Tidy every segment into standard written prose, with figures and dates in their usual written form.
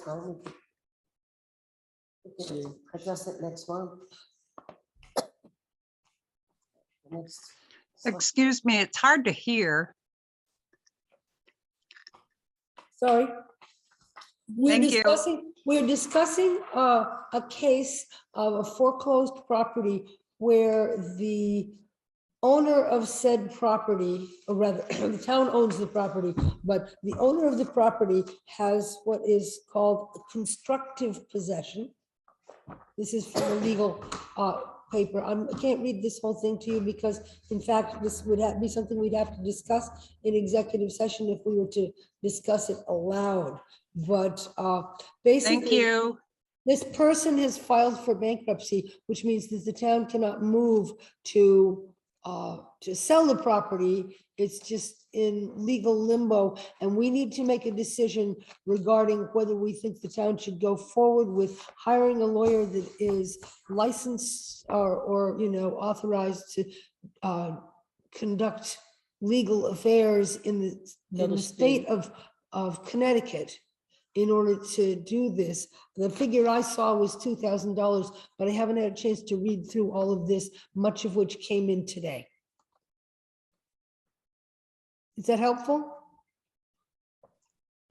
fine. We can address it next month. Next. Excuse me, it's hard to hear. Sorry. Thank you. We're discussing a case of a foreclosed property where the owner of said property, or rather, the town owns the property, but the owner of the property has what is called constructive possession. This is from a legal paper. I can't read this whole thing to you because, in fact, this would be something we'd have to discuss in executive session if we were to discuss it aloud. But basically, Thank you. this person has filed for bankruptcy, which means that the town cannot move to sell the property. It's just in legal limbo, and we need to make a decision regarding whether we think the town should go forward with hiring a lawyer that is licensed or authorized to conduct legal affairs in the state of Connecticut in order to do this. The figure I saw was $2,000, but I haven't had a chance to read through all of this, much of which came in today. Is that helpful?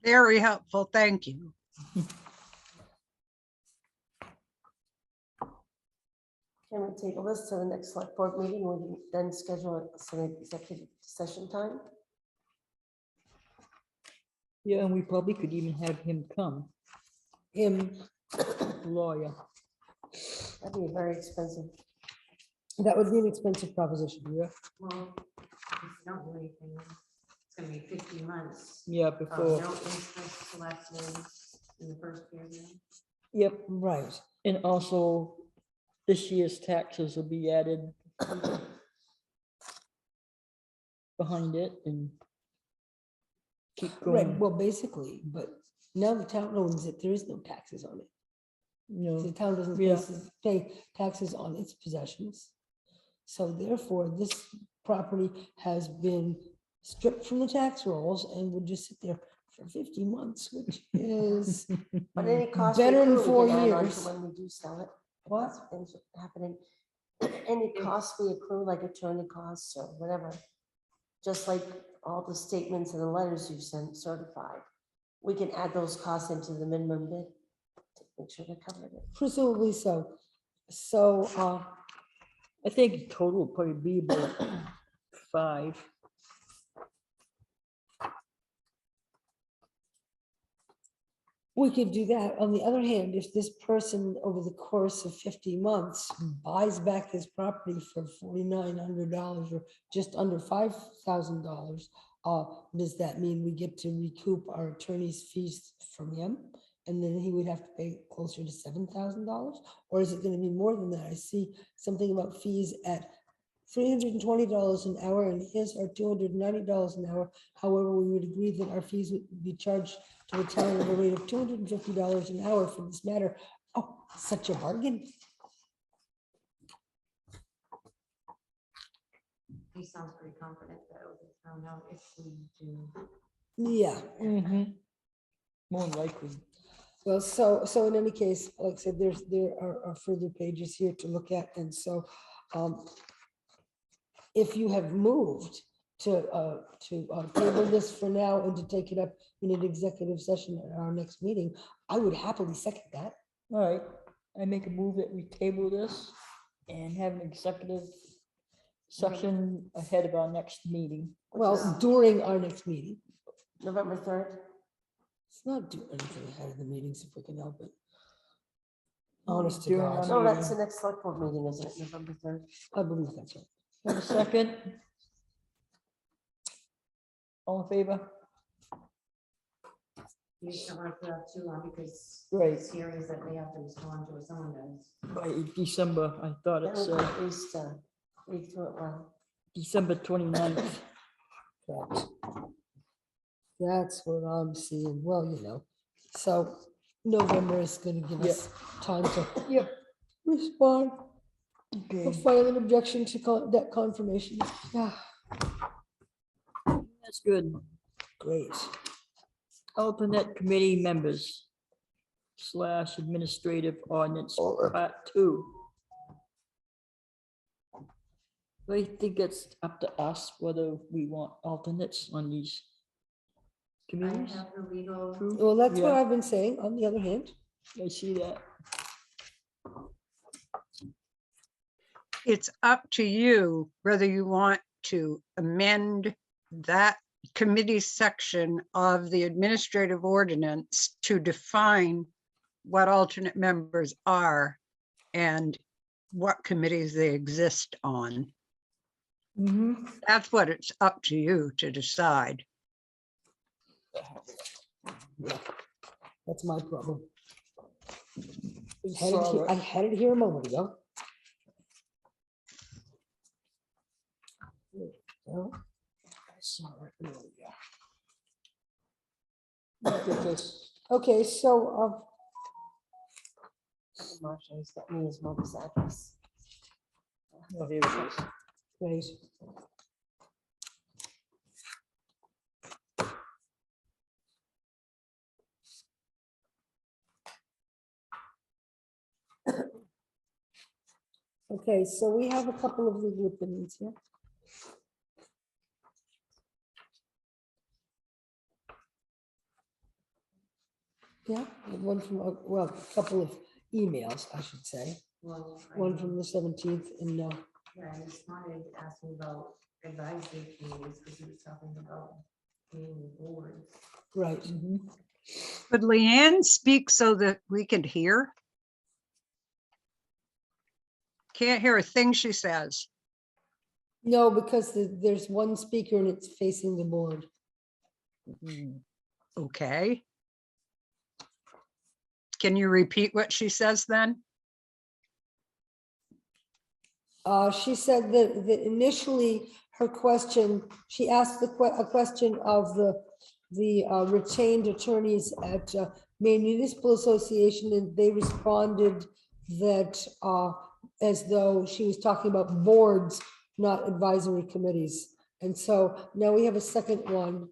Very helpful. Thank you. Can we table this to the next select board meeting? We can then schedule some executive session time. Yeah, and we probably could even have him come, Him, lawyer. That'd be very expensive. that would be an expensive proposition. Yeah. Well, if you don't do anything, it's gonna be 15 months. Yeah, of before, No interest collected in the first period. yep, Right. and also this year's taxes will be added behind it and keep Right, going, well, basically, but now the town owns it, there is no taxes on it. you know. The town doesn't Yeah. pay taxes on its possessions. So therefore, this property has been stripped from the tax rolls and would just sit there for 50 months, which is But any cost. we better than accrue, we 4 can add on to years. When we do sell it. What? That's things are happening. Any costs we accrue, like attorney costs or whatever, just like all the statements and the letters you sent certified, we can add those costs into the minimum bid to make sure they're covered. Presumably so. So, I think total will probably be about 5. we could do that. On the other hand, if this person over the course of 50 months buys back his property for $4,900 or just under $5,000, does that mean we get to recoup our attorney's fees from him? And then he would have to pay closer to $7,000? Or is it going to be more than that? I see something about fees at $320 an hour and his are $290 an hour. However, we would agree that our fees would be charged to the town at a rate of $250 an hour for this matter. Oh, such a bargain. He sounds pretty confident that it will turn out if we do. Yeah. More likely. Well, so in any case, like I said, there are further pages here to look at. And so if you have moved to table this for now and to take it up in an executive session at our next meeting, I would happily second that. All right, I make a move that we table this and have an executive session ahead of our next meeting. Well, during our next meeting. November 3rd. Let's not do anything ahead of the meetings if we can help it. Honest to During God, No, that's the next select board meeting, isn't it? November 3rd. I believe that's right. Have a second? All in favor? You just don't want to put up too long because Right. it's hearings that they have to respond to if someone does. By December, I thought it That would said at least read through it well. December 29th. That's what I'm seeing. Well, so November is going to give us time to respond. Okay, We'll file an objection to that confirmation. Yeah, that's good. great. Alternate committee members. / administrative ordinance, Or- part 2. I think it's up to us whether we want alternates on these I committees. have the legal, True. Well, that's what Yeah, I've been saying, on the other hand. I see that. It's up to you whether you want to amend that committee section of the administrative ordinance to define what alternate members are and what committees they exist on. That's what it's up to you to decide. That's my problem. Saw I it. had it here a moment ago. Well, I saw it earlier. Look at this. okay, so, Marshall's got me his mother's address. Oh, here it is. right. Okay, so we have a couple of legal opinions here. Yeah, one from, well, a couple of emails, I should say. well, One from the 17th and, yeah, I just wanted to ask him about advisory committees, because he was talking about being boards. right. Mhm. Could Leanne speak so that we could hear? Can't hear a thing she says. No, because there's one speaker and it's facing the board. Okay. Can you repeat what she says then? She said that initially her question, she asked a question of the retained attorneys at Maine Municipal Association, and they responded that as though she was talking about boards, not advisory committees. And so now we have a second one.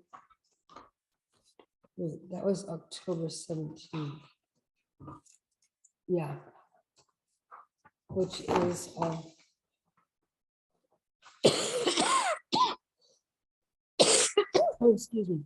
That was October 17th. Yeah. Which is, oh, excuse me.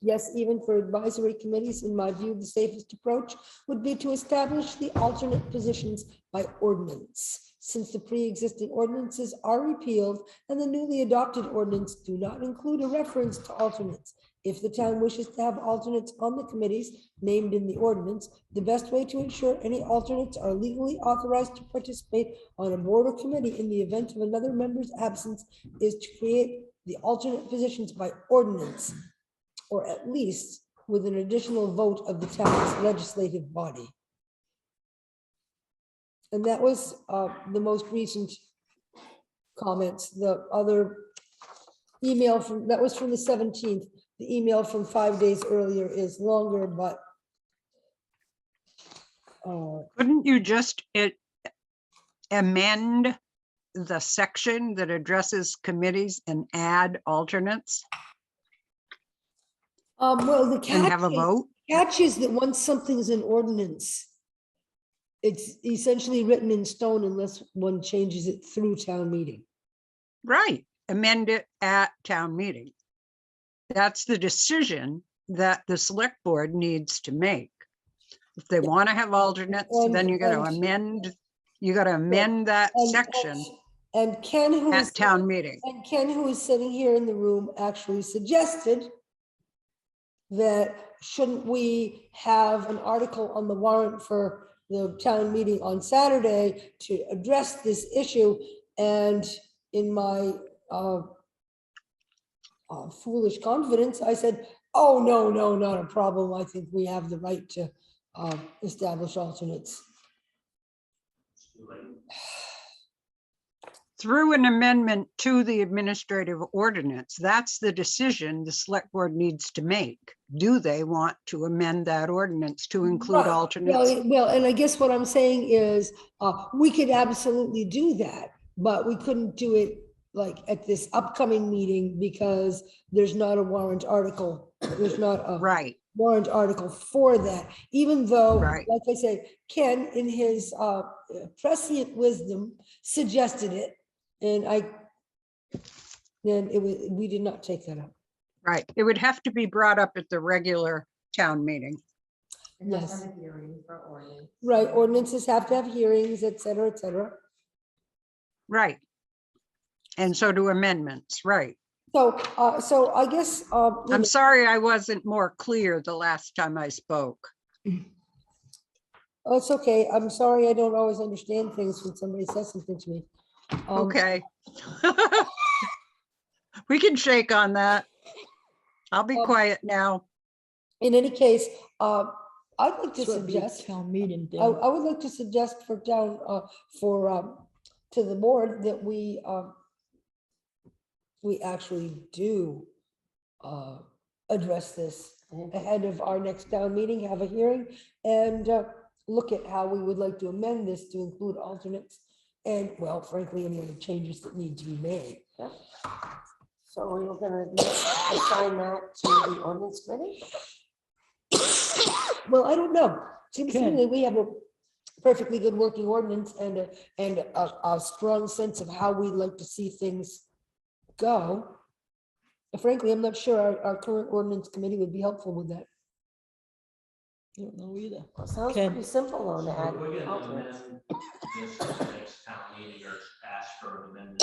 Yes, even for advisory committees, in my view, the safest approach would be to establish the alternate positions by ordinance. Since the pre-existing ordinances are repealed and the newly adopted ordinance do not include a reference to alternates. If the town wishes to have alternates on the committees named in the ordinance, the best way to ensure any alternates are legally authorized to participate on a board or committee in the event of another member's absence is to create the alternate positions by ordinance, or at least with an additional vote of the town's legislative body. And that was the most recent comments. The other email from, that was from the 17th. The email from 5 days earlier is longer, but Couldn't you just amend the section that addresses committees and add alternates well, the and have a vote? catch is that once something is an ordinance, it's essentially written in stone unless one changes it through town meeting. Right, amend it at town meeting. That's the decision that the select board needs to make. If they want to have alternates, then you got to amend, that And- section And Ken, who is, at town meeting. and Ken, who is sitting here in the room, actually suggested that shouldn't we have an article on the warrant for the town meeting on Saturday to address this issue? And in my foolish confidence, I said, oh, no, not a problem. I think we have the right to establish alternates. Through an amendment to the administrative ordinance, that's the decision the select board needs to make. Do they want to amend that ordinance to include Right. alternates? Well, and I guess what I'm saying is, we could absolutely do that, but we couldn't do it like at this upcoming meeting, because there's not a warrant article. There's not a Right, warrant article for that, even though, Right. like I say, Ken, in his prescient wisdom, suggested it. And then we did not take that up. right. It would have to be brought up at the regular town meeting. It has to Yes. have a hearing for ordinance. Right, ordinances have to have hearings, et cetera, et cetera. Right. And so do amendments, right. So I guess, I'm sorry I wasn't more clear the last time I spoke. oh, it's okay. I'm sorry, I don't always understand things when somebody says something to me. Okay. We can shake on that. I'll be quiet now. In any case, I'd like to So it'd be a suggest, Town meeting I thing. would like to suggest for town, to the board that we actually do address this ahead of our next town meeting, have a hearing, and look at how we would like to amend this to include alternates. And well, frankly, any other changes that need to be made. So we were gonna assign that to the ordinance committee? Well, I don't know. Seems to me Ken. that we have a perfectly good working ordinance and a strong sense of how we'd like to see things go. Frankly, I'm not sure our current ordinance committee would be helpful with that. I don't know either. Well, sounds Ken. pretty simple though So to add if we're gonna alternates. amend this at the next town meeting or ask for an amendment,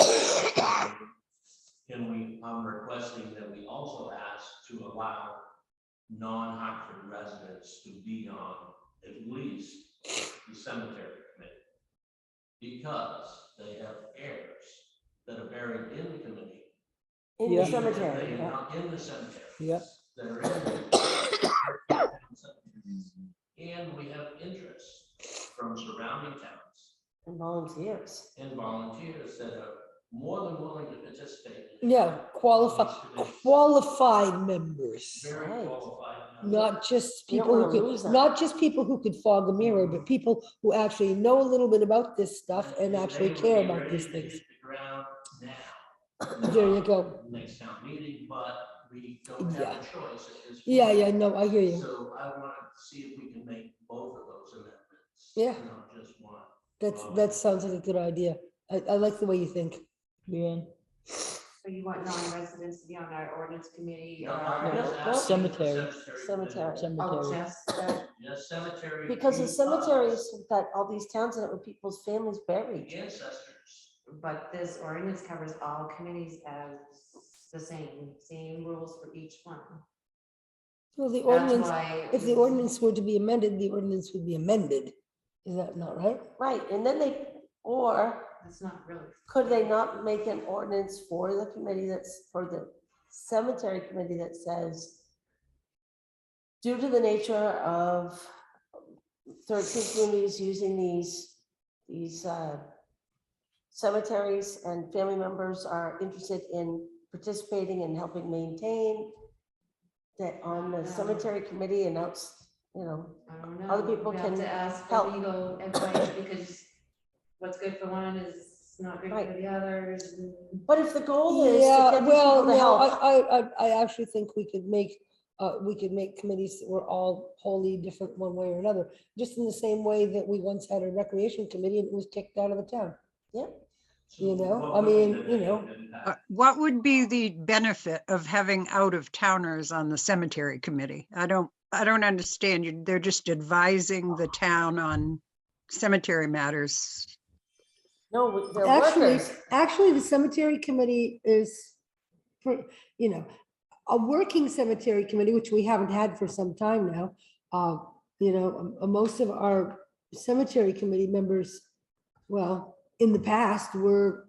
can we, I'm requesting that we also ask to allow non-Hartford residents to be on at least the cemetery committee. Because they have heirs that are buried in the committee. In Yeah. the cemetery, They are yeah. not in the cemetery. Yeah. That are in the and we have interest from surrounding towns And volunteers. and volunteers that are more than willing to participate. Yeah, qualified members, Very Right. qualified. members. not just You don't people who wanna lose could, them. not just people who could fog a mirror, but people who actually know a little bit about this stuff and actually they would care be about ready these to things. hit the ground now. There you Not go. Next town meeting, but we don't have Yeah. a choice at this point. Yeah, no, I hear you. So I wanted to see if we can make both of those amendments. Yeah. Not just one. That sounds like a good idea. I like the way you think. Leanne, So you want non-residents to be on our ordinance committee? No, or I'm our- just no. asking Cemetery. for Cemetery. Oh, cemetery. just that. Yes, cemetery. Because the cemeteries have got all these towns in it with people's families buried. Ancestors. But this ordinance covers all committees as the same rules for each one. Well, the That's ordinance, why. if the ordinance were to be amended, the ordinance would be amended. Is that not right? Right, and then or That's not really. could they not make an ordinance for the committee for the cemetery committee that says, due to the nature of 13 communities using these cemeteries and family members are interested in participating and helping maintain that on the cemetery committee and outs, I don't know. Other people We have can to ask for help. legal advice because what's good for one is not good Right. for the others. and- But if the goal is to Yeah, get these well, people to no, help, I actually think we could make committees that were all wholly different one way or another. Just in the same way that we once had a recreation committee and it was kicked out of the town. You know, what I would be mean, the you know. negative impact? What would be the benefit of having out-of-towners on the cemetery committee? I don't understand. They're just advising the town on cemetery matters. no, they're Actually, workers. actually, the cemetery committee is, you know, a working cemetery committee, which we haven't had for some time now. Most of our cemetery committee members, well, in the past were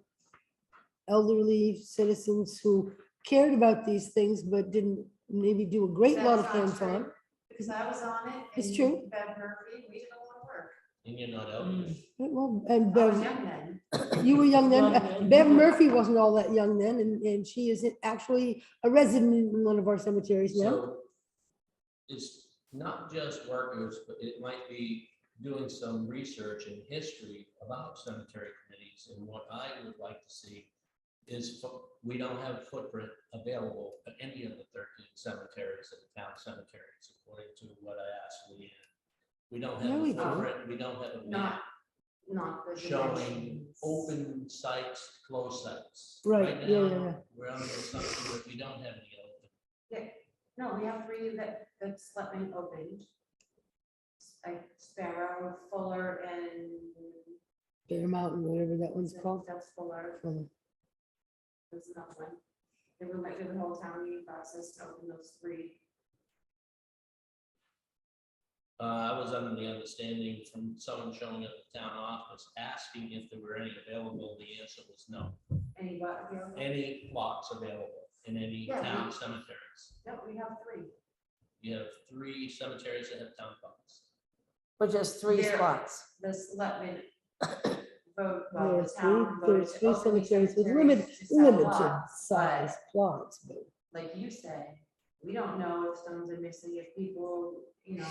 elderly citizens who cared about these things, but didn't maybe do a great lot of That's not hands-on. true, because I was on it. It's and true. Bev Murphy, we did a lot of work. And you're not elderly. Well, and I was Bev, young then. you were young Young then. then. Bev Murphy wasn't all that young then, and she is actually a resident in one of our cemeteries now. So it's not just workers, but it might be doing some research and history about cemetery committees. And what I would like to see we don't have footprint available at any of the 13 cemeteries and town cemeteries, according to what I asked Leanne. We don't Yeah, have we a do. footprint, we don't have a map Not the showing dimensions. open sites, closed sites. Right, yeah, yeah, now, yeah. we're under the assumption that we don't have any open. No, we have three that Selectmen opened. Like Sparrow, Fuller, and. Bear Mountain, whatever that one's called. That's Fuller, Fuller. there's another one. They were like the whole town meeting process to open those three. I was under the understanding from someone showing up at the town office, asking if there were any available, the answer was no. Any what available? Any plots available in any Yeah, town cemeteries. No, we have three. You have 3 cemeteries that have town plots. But just 3 There- spots. The Selectmen vote, well, There's the three, town voted there's to 3 open these cemeteries with cemeteries to sell limited lots, size but plots, but like you said, we don't know if stones are missing, if people, you know.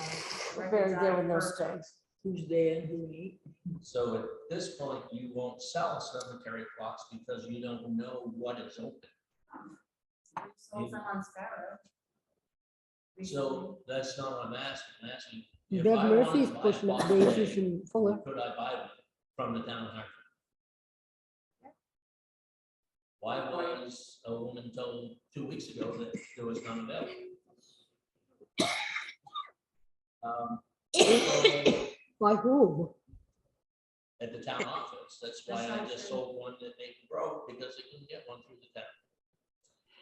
Buried records there aren't with no perfect. stones. Who's there and who ain't? So at this point, you won't sell cemetery plots because you don't know what is open. We sold some on Sparrow. So that's not what I'm asking. I'm asking. if Bev I wanted Murphy's to buy a pushing up plot daisies today, and Fuller. could I buy them from the town of Hartford? Why was a woman told 2 weeks ago that there was none available? So By who? at the town office, that's why I just sold one that they broke, because they couldn't get one through the town.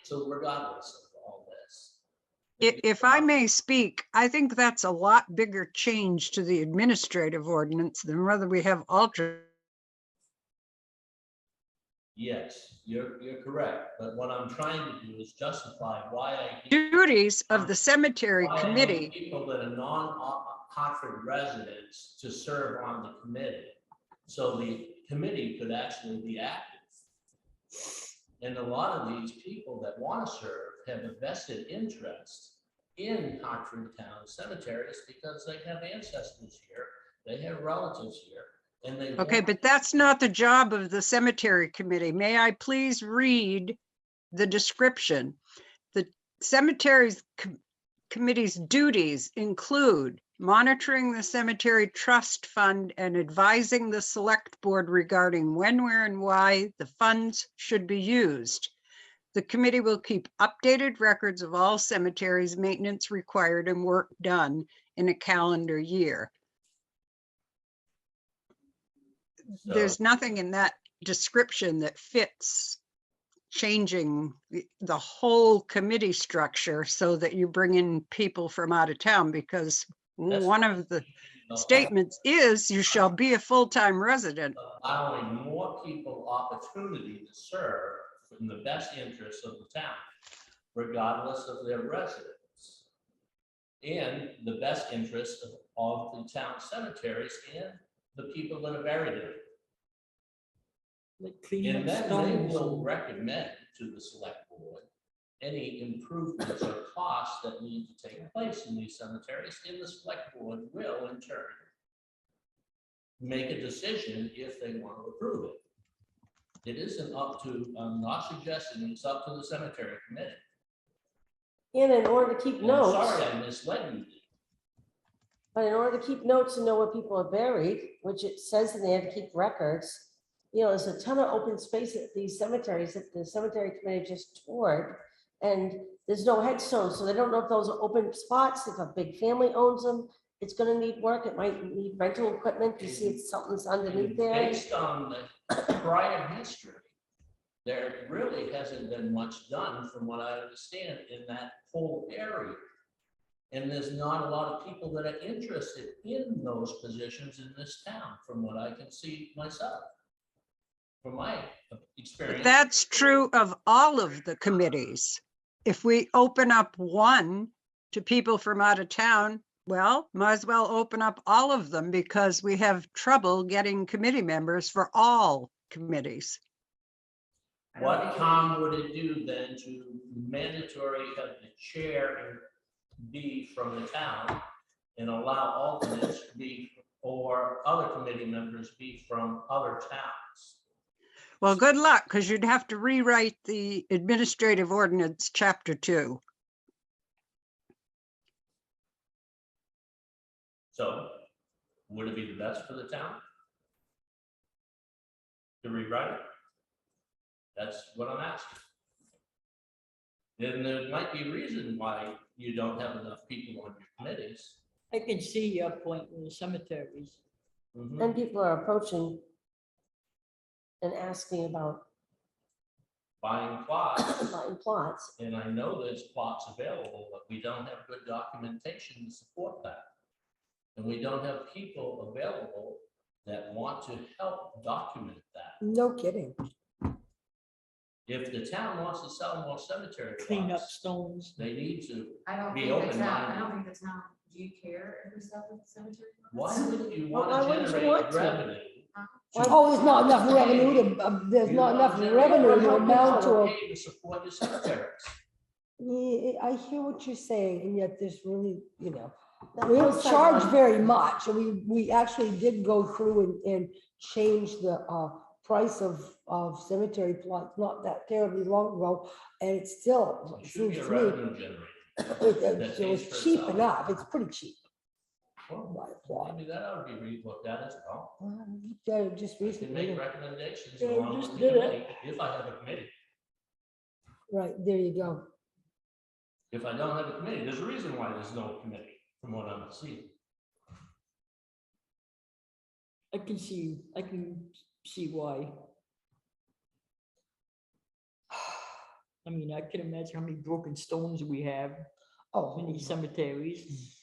So regardless of all this. If I may speak, I think that's a lot bigger change to the administrative ordinance than whether we have alternate. Yes, you're correct, but what I'm trying to do is justify why I. Duties of the cemetery why I need committee. People that are non-Hartford residents to serve on the committee. So the committee could actually be active. And a lot of these people that want to serve have a vested interest in Hartford Town cemeteries because they have ancestors here, they have relatives here, and they. Okay, want- but that's not the job of the cemetery committee. May I please read the description? The cemeteries committee's duties include monitoring the cemetery trust fund and advising the select board regarding when, where, and why the funds should be used. The committee will keep updated records of all cemeteries, maintenance required, and work done in a calendar year. So- There's nothing in that description that fits changing the whole committee structure so that you bring in people from out of town, because That's one of the No, statements is you shall be a full-time resident. allowing more people opportunity to serve in the best interests of the town, regardless of their residence. And the best interest of the town cemeteries and the people that are buried in it. Like cleaning And up then they stones. will recommend to the select board any improvements or costs that need to take place in these cemeteries, and the select board will in turn make a decision if they want to approve it. It isn't up to, I'm not suggesting it's up to the cemetery committee. And in order to keep And I'm notes, sorry I misled you. but in order to keep notes and know where people are buried, which it says in there to keep records, you know, there's a ton of open space at these cemeteries that the cemetery committee just toured. And there's no headstones, so they don't know if those are open spots, if a big family owns them. It's gonna need work, it might need rental equipment to see if something's underneath there. Based on the prior history, there really hasn't been much done from what I understand in that whole area. And there's not a lot of people that are interested in those positions in this town, from what I can see myself. From my experience. That's true of all of the committees. If we open up one to people from out of town, well, might as well open up all of them because we have trouble getting committee members for all committees. What harm would it do then to mandatory have the chair be from the town and allow alternates to be, or other committee members be from other towns? Well, good luck, because you'd have to rewrite the administrative ordinance, chapter 2. So would it be the best for the town to rewrite it? That's what I'm asking. Then there might be a reason why you don't have enough people on your committees. I can see your point with the cemeteries. Mhm. And people are approaching and asking about Buying plots, buying plots. and I know there's plots available, but we don't have good documentation to support that. And we don't have people available that want to help document that. No kidding. If the town wants to sell more cemetery Clean up plots, stones. they need to. I don't Be think the town, open-minded. I don't think the town, do you care if we sell the cemetery? Why wouldn't you Well, why want to wouldn't you generate want to? revenue? Why- Oh, there's not enough revenue to, there's You not wanna enough generate revenue to revenue, amount to a. pay to support your cemeteries. Yeah, I hear what you're saying, and yet there's really, you know, That we don't both sides charge like- very much, and we actually did go through and change the, price of cemetery plots not that terribly long ago, and it's still, It it should seems be a to me, revenue generator. it was pays for cheap itself. enough, it's pretty cheap. Well, By a plot. maybe that ought to be relooked at as well. Yeah, just We can recently, make recommendations Yeah, along just with the did it. committee, if I have a committee. right, there you go. If I don't have a committee, there's a reason why there's no committee, from what I'm seeing. I can see why. I mean, I can imagine how many broken stones we have Oh, in these cemeteries.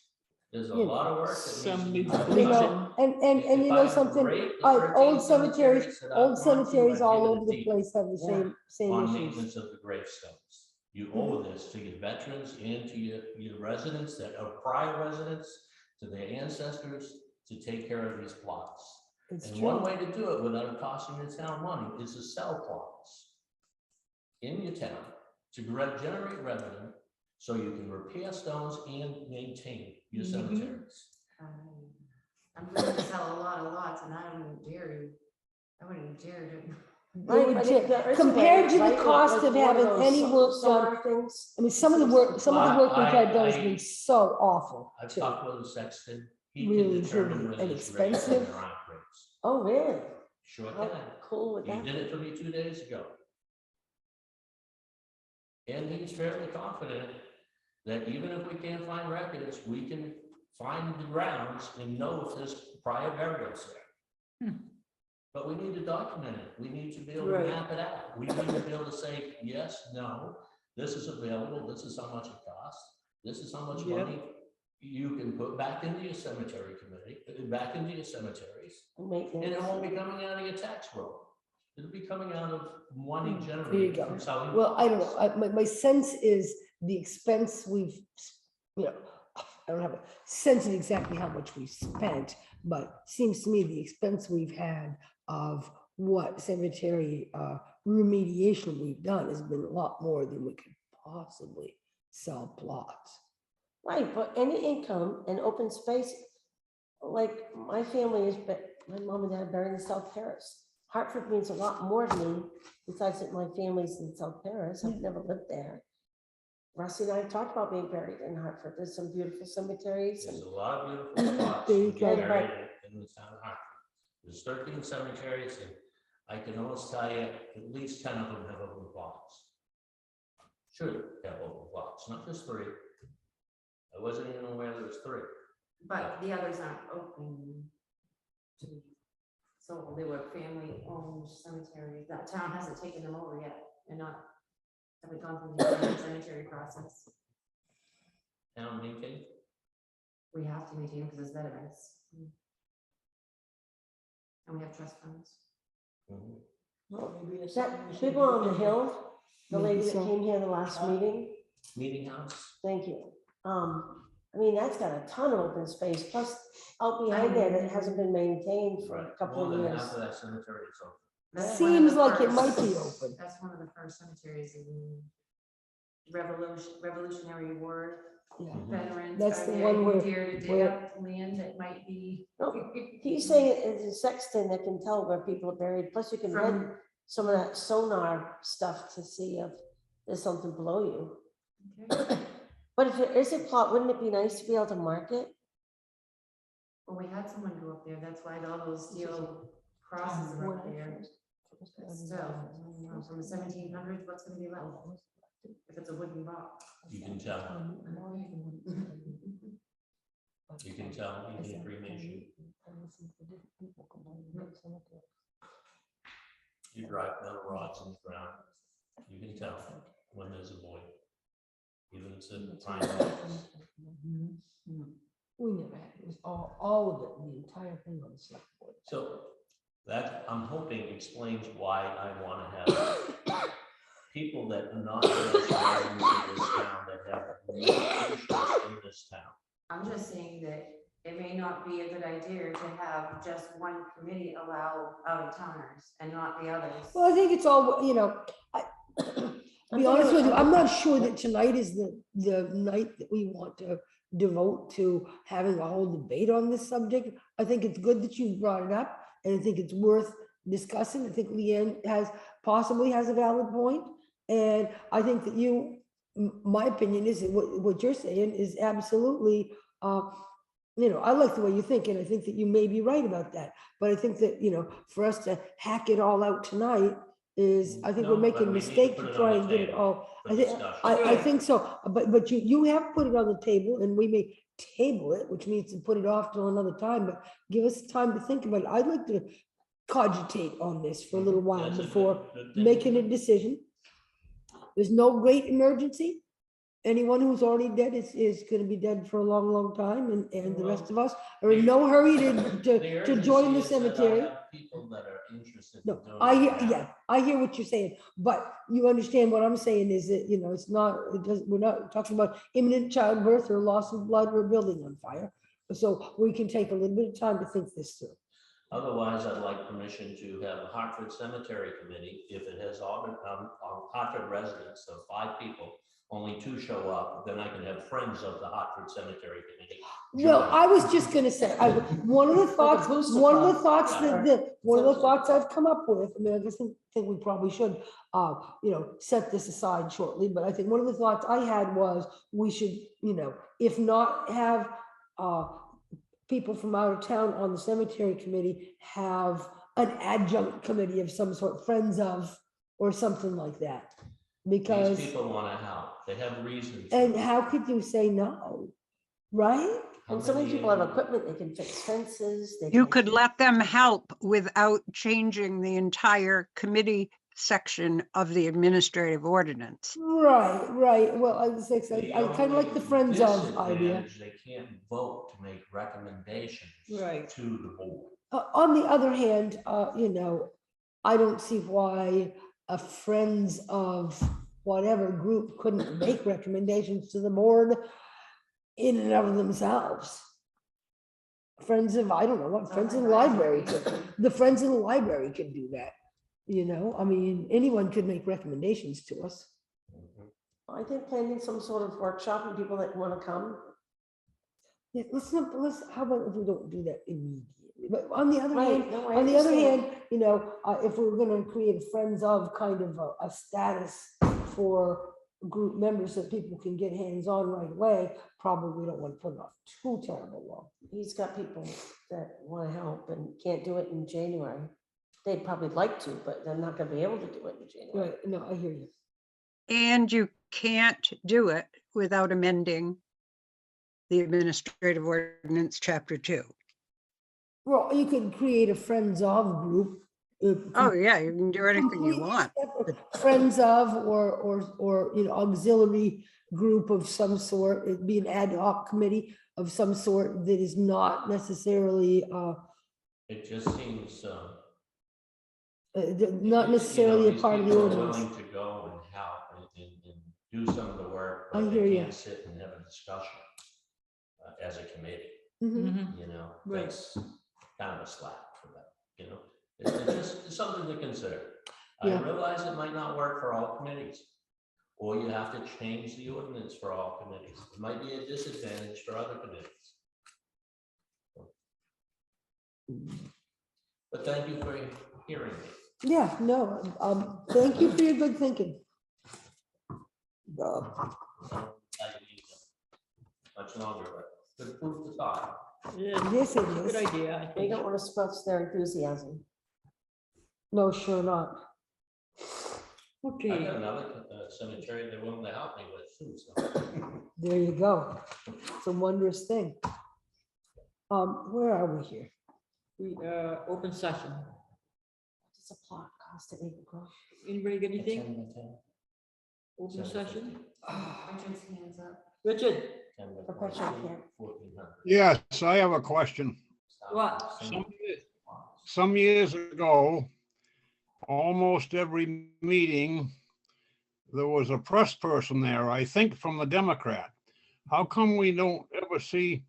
There's a You lot of know, work that some needs need to be you bleaching. done. know, and you know something, old cemeteries, that I've old gone through, cemeteries I've all given over a the deed place have the same on issues. maintenance of the gravestones. You owe this to your veterans and to your residents that are prior residents, to their ancestors, to take care of these plots. It's And one true. way to do it without costing the town money is to sell plots in your town to generate revenue, so you can repair stones and maintain your Mhm. cemeteries. I'm willing to sell a lot of lots and I wouldn't dare you, I wouldn't dare to. Right, would but ju- there is a compared way, to the right, with, cost like, of one having those any work solar done- things. I mean, some of the work we've had done has been so awful. I've too. talked with the sexton, he Really, can determine really whether there's graves and inexpensive. there aren't graves. Oh, really? Sure How can. cool would He that did be? it for me 2 days ago. And he's fairly confident that even if we can't find records, we can find the grounds and know if there's prior burials there. But we need to document it. We need to be able to Right. map it out. We need to be able to say, yes, no, this is available, this is how much it costs, this is how much Yep. money you can put back into your cemetery committee, back into your cemeteries. And it Maintenance. won't be coming out of your tax roll. It'll be coming out of money There you generated go. from selling. Well, I don't know, plots. my sense is the expense you know, I don't have a sense of exactly how much we've spent, but seems to me the expense we've had of what cemetery remediation we've done has been a lot more than we could possibly sell plots. Right, but any income and open space, like my family is, my mom and dad buried in South Paris. Hartford means a lot more to me, besides that my family's in South Paris. I've never lived there. Rusty and I have talked about being buried in Hartford. There's some beautiful cemeteries There's and a lot of beautiful spots There you to go. get buried in the town of Hartford. There's 13 cemeteries, and I can almost tell you, at least 10 of them have open plots. Should have open plots, not just 3. I wasn't even aware there was 3. But the others aren't open to be sold. They were family-owned cemeteries. That town hasn't taken them over yet. They're not, haven't gone through the cemetery process. Town maintained. We have to maintain because it's veterans. And we have trust funds. Mhm. Maybe it's that something we should people on look the into. hill, the Maybe lady that so. came here the last meeting, Meeting house. thank you. I mean, that's got a ton of open space, plus out behind there that hasn't been maintained for a Right. couple More of than years. half of that cemetery is open. That's one of the Seems like it might first- be open. That's one of the first cemeteries in Revolutionary War Yeah. veterans. That's are the there. one You where- dare to dig where- up land that might be. No, he's saying it's a sexton that can tell where people are buried, plus you can read, From, some of that sonar stuff to see if there's something below you. Okay. But if there is a plot, wouldn't it be nice to be able to mark it? Well, we had someone go up there, that's why all those steel crosses are up there. But still, I don't know, from the 1700s, what's gonna be left? If it's a wooden box. You can tell, you can tell, you can cremation. You drive metal rods in the ground, you can tell when there's a void. Even if it's in pine needles. We never had, it was all of it, the entire thing on the select board. So that, I'm hoping explains why I want to have people that are not residents of this town that have no interest in this town. I'm just saying that it may not be a good idea to have just one committee allow out of towners and not the others. Well, I think it's all, be honest with you, I'm not sure that tonight is the night that we want to devote to having a whole debate on this subject. I think it's good that you brought it up, and I think it's worth discussing. I think Leanne possibly has a valid point, and I think that my opinion is that what you're saying is absolutely, I like the way you think, and I think that you may be right about that. But I think that, for us to hack it all out tonight is, I think No, we're making a but we need to mistake put to it try on and the get it table all. for I think, discussion. I think so, but you have put it on the table, and we may table it, which means to put it off till another time, but give us time to think about it. I'd like to cogitate on this for a little while That's a before good thing to making a do. decision. There's no great emergency. Anyone who's already dead is gonna be dead for a long, long time, and the rest of us are in no hurry to join the urgency is that I cemetery. have people that are interested in No, doing I hear, it now. yeah, I hear what you're saying, but you understand what I'm saying is that, it's not, we're not talking about imminent childbirth or loss of blood or a building on fire. So we can take a little bit of time to think this through. Otherwise, I'd like permission to have a Hartford Cemetery Committee, if it has Hartford residents of 5 people, only 2 show up, then I can have friends of the Hartford Cemetery Committee. Well, join. I was just gonna say, one of the thoughts, booster one of the club. thoughts one of the Sounds like thoughts I've come up with, I mean, I just think we probably should, set this aside shortly, but I think one of the thoughts I had was, we should, if not have, people from out of town on the cemetery committee, have an adjunct committee of some sort, friends of, or something like that. Because, These people want to help, they have reason. and to. how could you say no, right? How And so many many, people have equipment, they can fix fences. They You can- could let them help without changing the entire committee section of the administrative ordinance. Right, well, I was like, the I kind of like the only friends of idea. disadvantage, they can't vote to make recommendations Right. to the board. On the other hand, I don't see why a friends of whatever group couldn't make recommendations to the board in and of themselves. Friends of, I don't know what, friends of the library, the friends of the library could do that. I mean, anyone could make recommendations to us. I think planning some sort of workshop and people that want to come. Yeah, how about if we don't do that immediately? But on the other hand, Right, no, I on the other understand. hand, if we're gonna create a friends of kind of a status for group members that people can get hands-on right away, probably we don't want to put it off too terrible long. He's got people that want to help and can't do it in January. They'd probably like to, but they're not gonna be able to do it in January. Right, no, I hear you. And you can't do it without amending the administrative ordinance, chapter 2. Well, you could create a friends of group. Oh, yeah, you can do anything you completely want. separate, Friends of, or, auxiliary group of some sort. It'd be an ad hoc committee of some sort that is not necessarily, It just seems, not necessarily a these part of the people are ordinance. willing to go and help and do some of the work, I but hear they ya. can't sit and have a discussion as a committee, Mhm. Right. that's kind of a slap for them, It's just something to consider. Yeah. I realize it might not work for all committees, or you have to change the ordinance for all committees. It might be a disadvantage for other committees. But thank you for hearing me. Yeah, no, thank you for your good thinking. Much longer, but good food for thought. Yeah, Yes, it good is. idea, I They think. don't want to squelch their enthusiasm. No, sure not. I've Okay, got another cemetery they're willing to help me with too, so. There you go. It's a wondrous thing. Where are we here? we, open session. Just a plot cost to make it grow. Anybody got anything? Open session? Richard's hands up. Richard, Perpetual care. Yes, I have a question. what? Some years ago, almost every meeting, there was a press person there, I think from the Democrat. How come we don't ever see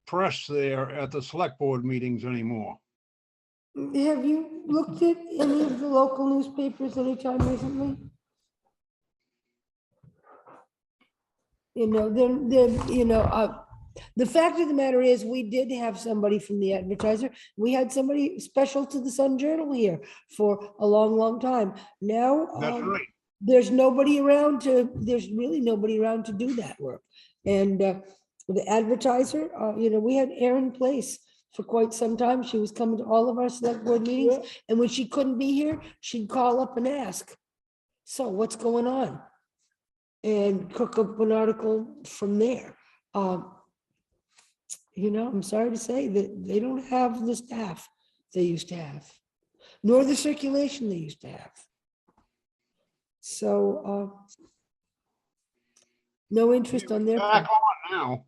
press there at the select board meetings anymore? Have you looked at any of the local newspapers anytime recently? You know, the fact of the matter is, we did have somebody from the Advertiser. We had somebody special to the Sun Journal here for a long, long time. Now, That's right. there's really nobody around to do that work. And the Advertiser, we had Erin Place for quite some time. She was coming to all of our select board meetings, and when she couldn't be here, she'd call up and ask, so what's going on? And cook up an article from there. I'm sorry to say that they don't have the staff they used to have, nor the circulation they used to have. So, no interest on their Back part. on now.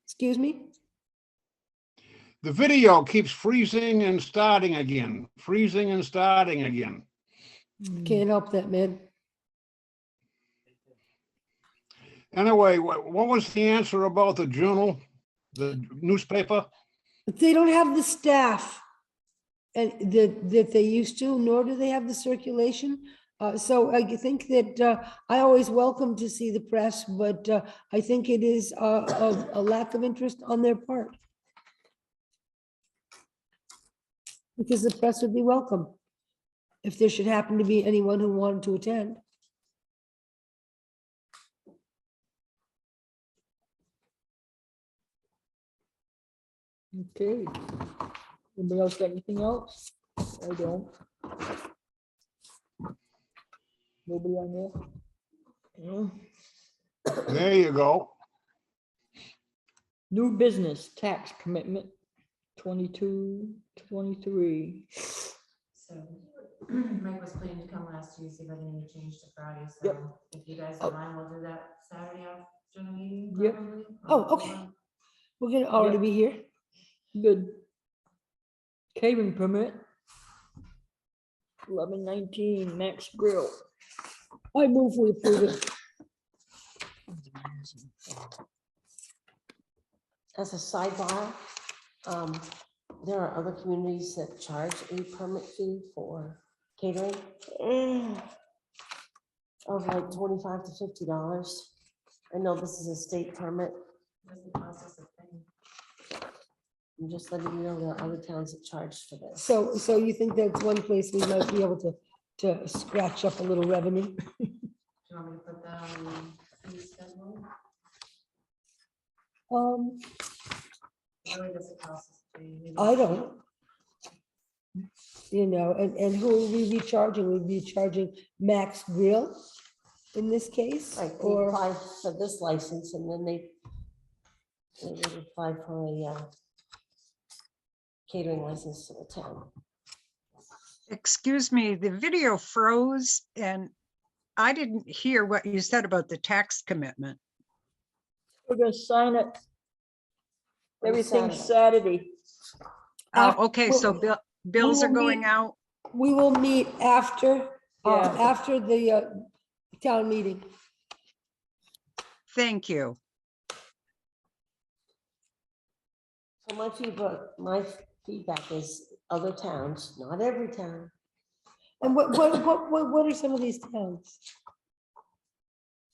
Excuse me? The video keeps freezing and starting again, freezing and starting again. Can't help that, man. Anyway, what was the answer about the journal, the newspaper? But they don't have the staff and that they used to, nor do they have the circulation. So I think that I always welcome to see the press, but I think it is a lack of interest on their part. Because the press would be welcome if there should happen to be anyone who wanted to attend. Okay. Anybody else got anything else? I don't. Nobody on there? No. There you go. New business tax commitment, 22, 23. So Mike was planning to come last Tuesday, but then he changed to Friday, so Yep. if you guys don't mind, we'll do that Saturday after the meeting. Yep. probably, Oh, or okay. before. We're gonna already Yep. be here. Good. Catering permit. 1119 Max Grill. I move we approve it. As a sidebar, there are other communities that charge a permit fee for catering of like $25 to $50. I know this is a state permit. Doesn't cost us a thing. I'm just letting you know there are other towns that charge for this. So you think that's one place we might be able to scratch up a little revenue? Do you want me to put that on the fee schedule? It really doesn't cost us a thing. Maybe I it's- don't. And who will we be charging? We'd be charging Max Grill in this case? Right, they Or, apply for this license and then they would apply for a catering license to the town. Excuse me, the video froze and I didn't hear what you said about the tax commitment. We're gonna sign it. On Everything's Saturday. Saturday. Oh, okay, so bills are will going meet- out. we will meet after Yeah. the town meeting. Thank you. So my feedback is other towns, not every town. And what are some of these towns?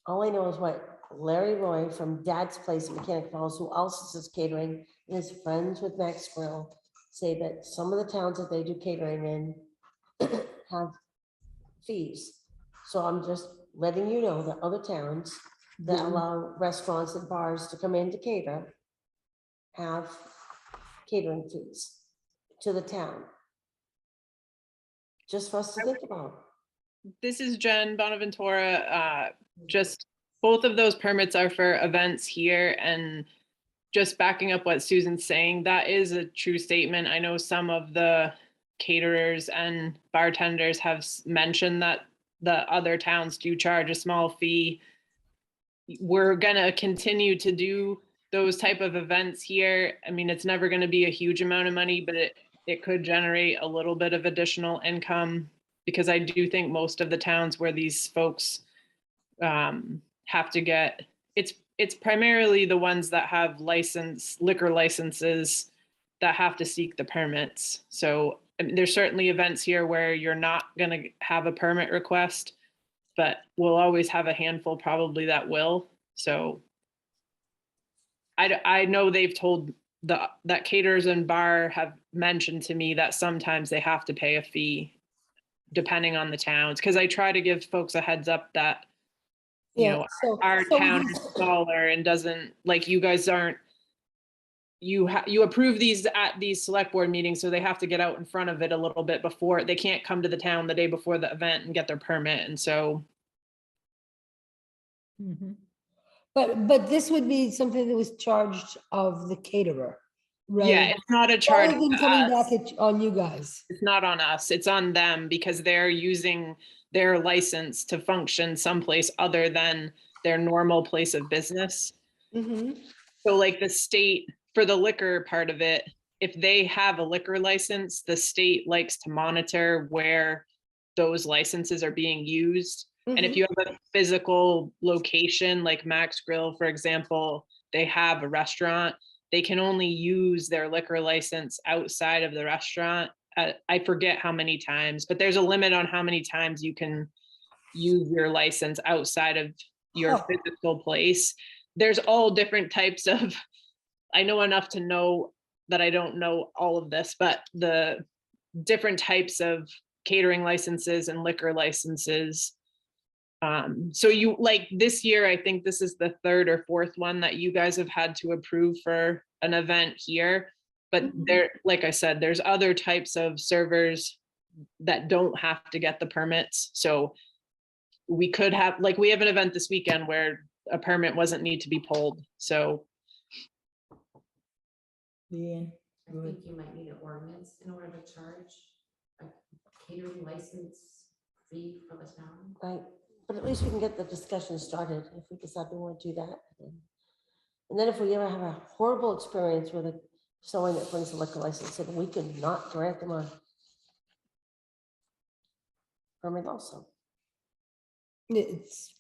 All I know is what Larry Roy from Dad's Place in Mechanic Falls, who also does catering, is friends with Max Grill, say that some of the towns that they do catering in have fees. So I'm just letting you know that other towns that allow restaurants and bars to come in to cater have catering fees to the town. Just for us to think about. This is Jen Bonaventura. Just both of those permits are for events here, and just backing up what Susan's saying, that is a true statement. I know some of the caterers and bartenders have mentioned that the other towns do charge a small fee. We're gonna continue to do those type of events here. I mean, it's never gonna be a huge amount of money, but it could generate a little bit of additional income, because I do think most of the towns where these folks have to get, it's primarily the ones that have liquor licenses that have to seek the permits. So I mean, there's certainly events here where you're not gonna have a permit request, but we'll always have a handful probably that will. So I know they've told that caterers and bar have mentioned to me that sometimes they have to pay a fee depending on the towns, because I try to give folks a heads up that, you Yeah, know, so- our so town these- is smaller and doesn't, like, you guys aren't, you approve these at these select board meetings, so they have to get out in front of it a little bit before. They can't come to the town the day before the event and get their permit, and so Mhm. But this would be something that was charged of the caterer, right? yeah, it's not a charge. Rather than to coming us. back on you guys. It's not on us, it's on them, because they're using their license to function someplace other than their normal place of business. Mhm. So like the state, for the liquor part of it, if they have a liquor license, the state likes to monitor where those licenses are being used. And if Mhm. you have a physical location, like Max Grill, for example, they have a restaurant, they can only use their liquor license outside of the restaurant. I forget how many times, but there's a limit on how many times you can use your license outside of your Huh. physical place. There's all different types of, I know enough to know that I don't know all of this, but the different types of catering licenses and liquor licenses. So you, like this year, I think this is the third or fourth one that you guys have had to approve for an event here. But there, like I said, there's other types of servers that don't have to get the permits. So we could have, like, we have an event this weekend where a permit wasn't need to be pulled. So Leanne, I go ahead. think you might need an ordinance in order to charge a catering license fee for the town. Right, but at least we can get the discussion started if we decide we want to do that. And then if we ever have a horrible experience with someone that brings a liquor license, then we could not grant them a permit also. It's,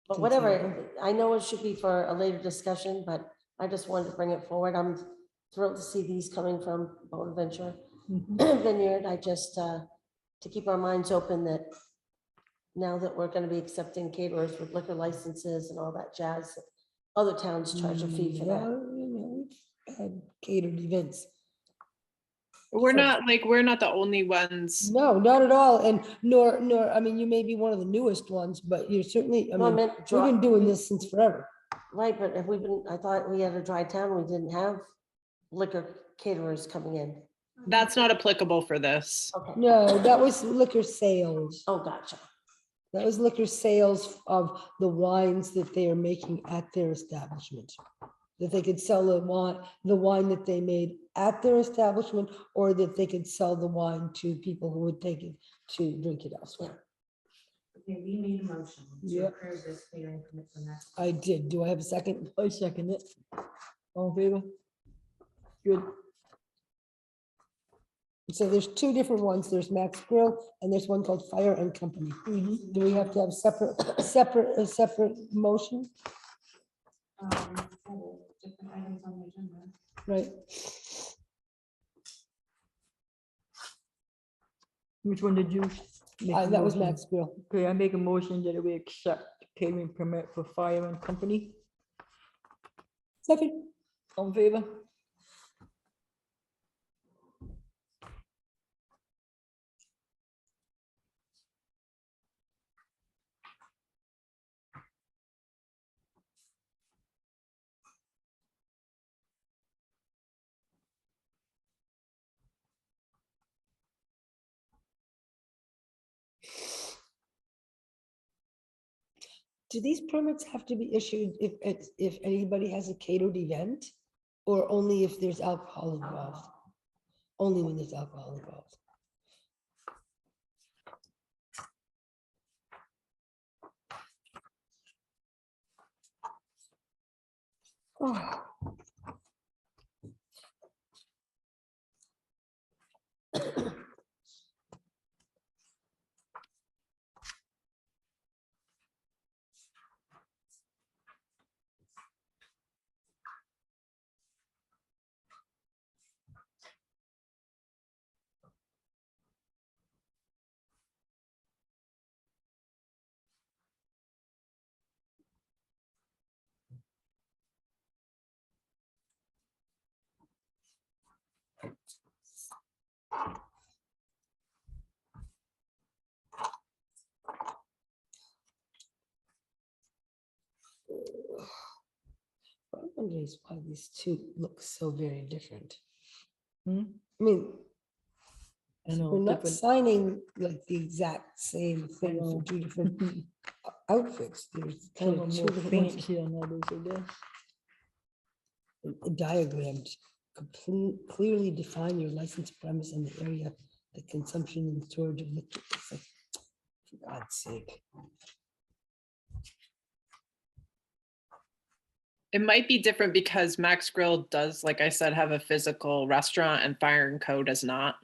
But whatever, I know it should be for a later discussion, but I just wanted to bring it forward. I'm thrilled to see these coming from Bonaventure Mhm. Vineyard. I just, to keep our minds open that now that we're gonna be accepting caterers with liquor licenses and all that jazz, other towns charge a fee for yeah, that. we've had catered events. we're So- not the only ones. No, not at all. And nor, I mean, you may be one of the newest ones, but you're certainly, I No, I mean, meant we've dry- been doing this since forever. Right, but have we been, I thought we had a dry town, we didn't have liquor caterers coming in. That's not applicable for this. Okay, No, that was liquor sales. oh, gotcha. That was liquor sales of the wines that they are making at their establishment. That they could sell the wine that they made at their establishment, or that they could sell the wine to people who would take it to drink it elsewhere. Okay, we made a motion to Yep. approve this catering permit for next. I did. Do I have a second? I second it. All in favor? Good. So there's two different ones. There's Max Grill and there's one called Fire and Company. Mhm. Do we have to have a separate motion? Different items on the agenda. Right? Which one did you? make the That was motion? Max Grill. Okay, I make a motion that we accept catering permit for Fire and Company. Second. All in favor? Do these permits have to be issued if anybody has a catered event? Or only if there's alcohol involved? Only when there's alcohol involved. Oh. What I'm wondering is why these two look so very different. Hmm? I mean, I know, we're not different. signing like the exact same I thing for know. two different outfits. There's kind Some are of two more different ones. fancy than others, I guess. Diagrammed, clearly define your licensed premise and the area, the consumption and storage of liquor. It's like, for God's sake. It might be different because Max Grill does, like I said, have a physical restaurant and Fire and Co does not.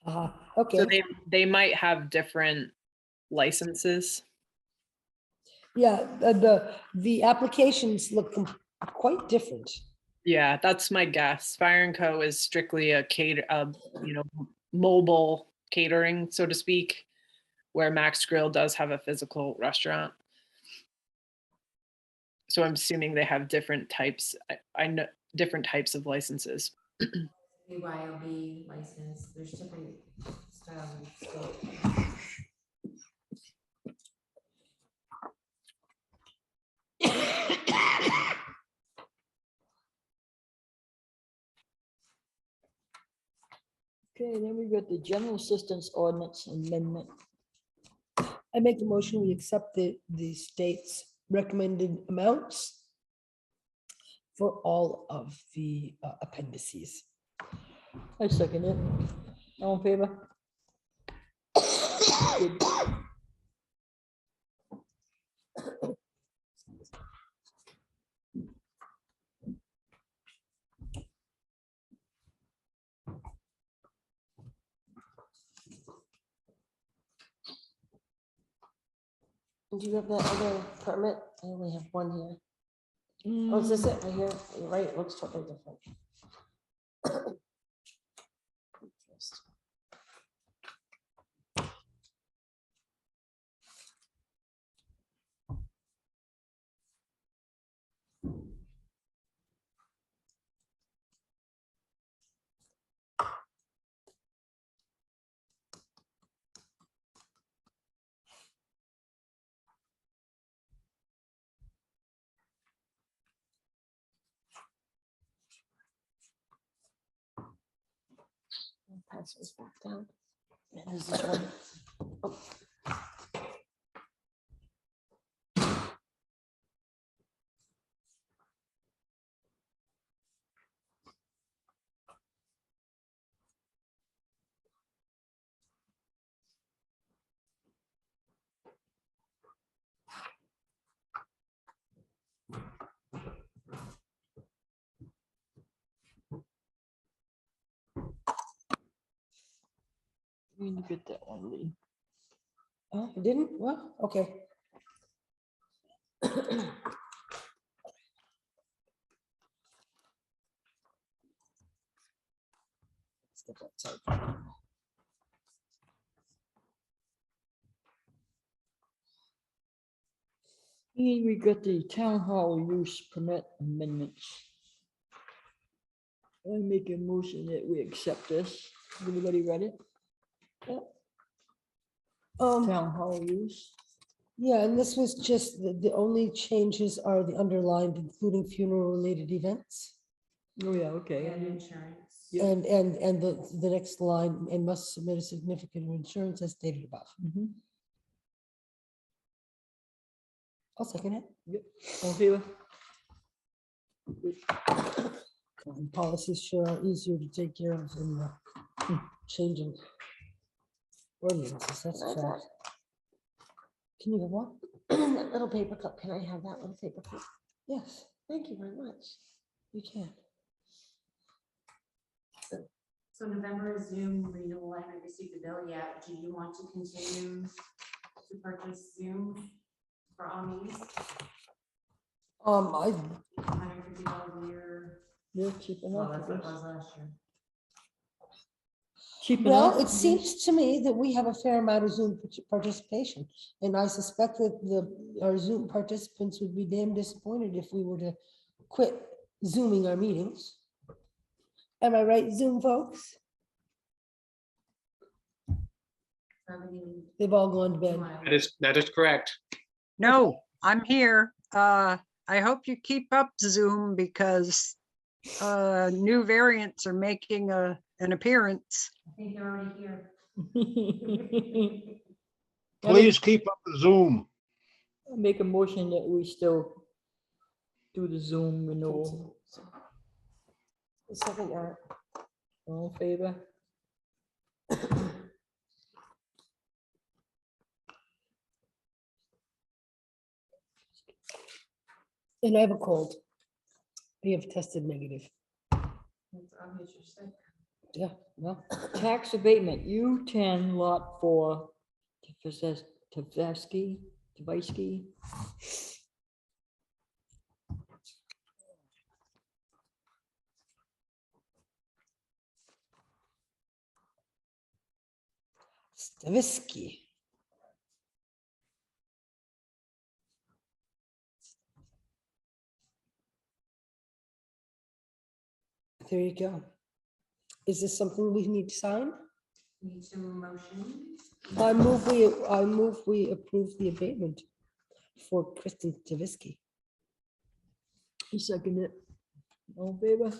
So Okay, they might have different licenses. yeah, the applications look quite different. Yeah, that's my guess. Fire and Co is strictly a mobile catering, so to speak, where Max Grill does have a physical restaurant. So I'm assuming they have different types. I know different types of licenses. BYOB license, there's different styles of state. Okay, then we got the general assistance ordinance amendment. I make the motion, we accept the state's recommended amounts for all of the appendices. I second it. All in favor? Good. Do you have that other permit? I only have one here. Oh, is this it right here? You're right, it looks totally different. I'll pass this back down. And there's this one. Oh. We need to get that one, Lee. Oh, it didn't? Well, okay. Step outside. And we got the town hall use permit amendments. I make a motion that we accept this. Everybody read it? Town hall use. Yeah, and this was just, the only changes are the underlined, including funeral related events. Oh, yeah, okay. I And didn't- insurance. Yep. And the next line, and must submit a certificate of insurance as stated above. Mhm. I'll second it. Yep. All in favor? Policies sure are easier to take care of than changing ordinances, that's a Like fact. Can you have one? That little paper cup, can I have that little paper cup? Yes, Thank you very much. you can. So November Zoom renewal, I haven't received the bill yet. Do you want to continue to purchase Zoom for all meetings? I, $150 a year. Yeah, cheap Well, enough, that's I what it guess. was last year. Cheap well, enough. it seems to me that we have a fair amount of Zoom participation. And I suspect that our Zoom participants would be damn disappointed if we were to quit Zooming our meetings. Am I right, Zoom folks? Everything They've all gone to you bed. wanna- That is correct. No, I'm here. I hope you keep up Zoom because new variants are making an appearance. I think they're already here. Please keep up the Zoom. Make a motion that we still do the Zoom renewal. Continue, so. The second, All in favor? And I have a cold. We have tested negative. It's obvious you're sick. Yeah, well, Tax abatement, U10 lot 4, Tavasky. Stavisky. There you go. Is this something we need to sign? Need to motion. I move we approve the abatement for Kristen Stavisky. You second it. All in favor?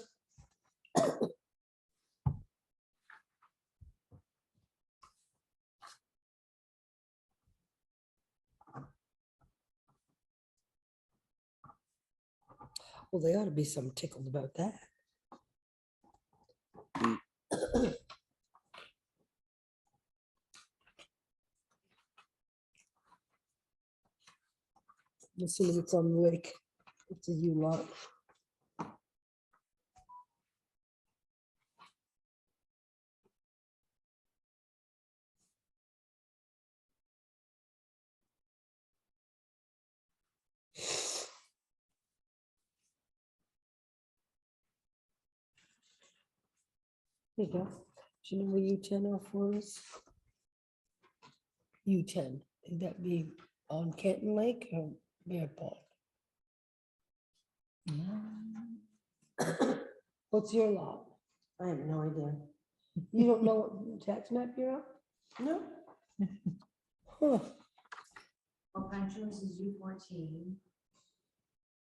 Well, they ought to be some tickled about that. Assuming it's on the lake. It's a U lot. There you go. Do you know where U10 is? U10, would that be on Canton Lake or Bear Pond? What's your lot? I have no idea. You don't know what tax map you're on? No, Huh. Well, Pensions is U14.